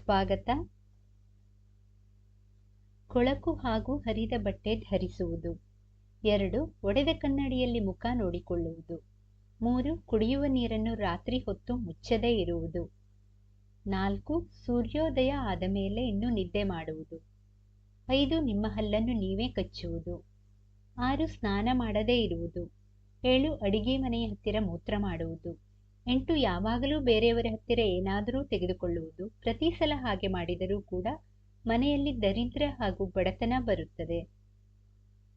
ಸ್ವಾಗತ. ಕೊಳಕು ಹಾಗೂ ಹರಿದ ಬಟ್ಟೆ ಧರಿಸುವುದು. 2. ಒಡೆದ ಕನ್ನಡಿಯಲ್ಲಿ ಮುಖ ನೋಡಿಕೊಳ್ಳುವುದು. 3. ಕುಡಿಯುವ ನೀರನ್ನು ರಾತ್ರಿ ಹೊತ್ತು ಮುಚ್ಚದೇ ಇರುವುದು. 4. ಸೂರ್ಯೋದಯ ಆದ ಮೇಲೆ ಇನ್ನೂ ನಿದ್ದೆ ಮಾಡುವುದು. 5. ನಿಮ್ಮ ಹಲ್ಲನ್ನು ನೀವೇ ಕಚ್ಚುವುದು. 6. ಸ್ನಾನ ಮಾಡದೇ ಇರುವುದು. 7. ಅಡಿಗೆ ಮನೆಯ ಹತ್ತಿರ ಮೂತ್ರ ಮಾಡುವುದು. 8. ಯಾವಾಗಲೂ ಬೇರೆಯವರ ಹತ್ತಿರ ಏನಾದರೂ ತೆಗೆದುಕೊಳ್ಳುವುದು. ಪ್ರತಿ ಸಲ ಹಾಗೆ ಮಾಡಿದರೂ ಕೂಡ ಮನೆಯಲ್ಲಿ ದರಿದ್ರ ಹಾಗೂ ಬಡತನ ಬರುತ್ತದೆ.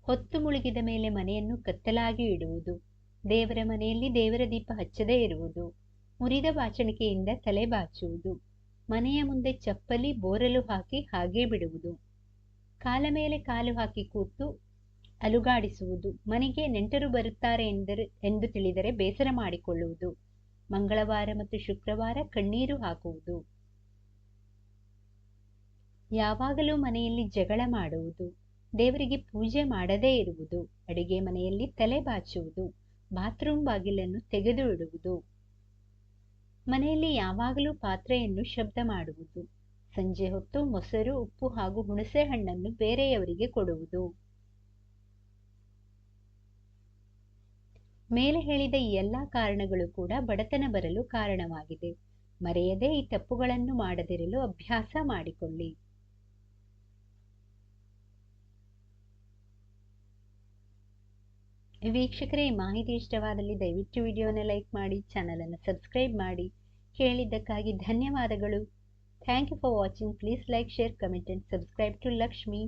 ಹೊತ್ತು ಮುಳುಗಿದ ಮೇಲೆ ಮನೆಯನ್ನು ಕತ್ತಲಾಗಿ ಇಡುವುದು. ದೇವರ ಮನೆಯಲ್ಲಿ ದೇವರ ದೀಪ ಹಚ್ಚದೇ ಇರುವುದು. ಮುರಿದ ಬಾಚಣಿಕೆಯಿಂದ ತಲೆ ಬಾಚುವುದು. ಮನೆಯ ಮುಂದೆ ಚಪ್ಪಲಿ ಬೋರಲು ಹಾಕಿ ಹಾಗೇ ಬಿಡುವುದು. ಕಾಲ ಮೇಲೆ ಕಾಲು ಹಾಕಿ ಕೂತು ಅಲುಗಾಡಿಸುವುದು. ಮನೆಗೆ ನೆಂಟರು ಬರುತ್ತಾರೆ ಎಂದು ತಿಳಿದರೆ ಬೇಸರ ಮಾಡಿಕೊಳ್ಳುವುದು. ಮಂಗಳವಾರ ಮತ್ತು ಶುಕ್ರವಾರ ಕಣ್ಣೀರು ಹಾಕುವುದು. ಯಾವಾಗಲೂ ಮನೆಯಲ್ಲಿ ಜಗಳ ಮಾಡುವುದು. ದೇವರಿಗೆ ಪೂಜೆ ಮಾಡದೇ ಇರುವುದು. ಅಡಿಗೆ ಮನೆಯಲ್ಲಿ ತಲೆ ಬಾಚುವುದು. ಬಾತ್ರೂಮ್ ಬಾಗಿಲನ್ನು ತೆಗೆದು ಇಡುವುದು. ಮನೆಯಲ್ಲಿ ಯಾವಾಗಲೂ ಪಾತ್ರೆಯನ್ನು ಶಬ್ದ ಮಾಡುವುದು. ಸಂಜೆ ಹೊತ್ತು ಮೊಸರು, ಉಪ್ಪು ಹಾಗೂ ಹುಣಸೆ ಹಣ್ಣನ್ನು ಬೇರೆಯವರಿಗೆ ಕೊಡುವುದು. ಮೇಲೆ ಹೇಳಿದ ಈ ಎಲ್ಲಾ ಕಾರಣಗಳು ಕೂಡ ಬಡತನ ಬರಲು ಕಾರಣವಾಗಿದೆ. ಮರೆಯದೆ ಈ ತಪ್ಪುಗಳನ್ನು ಮಾಡದಿರಲು ಅಭ್ಯಾಸ ಮಾಡಿಕೊಳ್ಳಿ. ವೀಕ್ಷಕರೇ, ಈ ಮಾಹಿತಿ ಇಷ್ಟವಾದಲ್ಲಿ ದಯವಿಟ್ಟು ವಿಡಿಯೋನ ಲೈಕ್ ಮಾಡಿ, ಚಾನಲ್ ಅನ್ನು ಸಬ್ಸ್ಕ್ರೈಬ್ ಮಾಡಿ. ಕೇಳಿದ್ದಕ್ಕಾಗಿ ಧನ್ಯವಾದಗಳು. Thank you for watching. Please like, share, comment and subscribe to Lakshmi.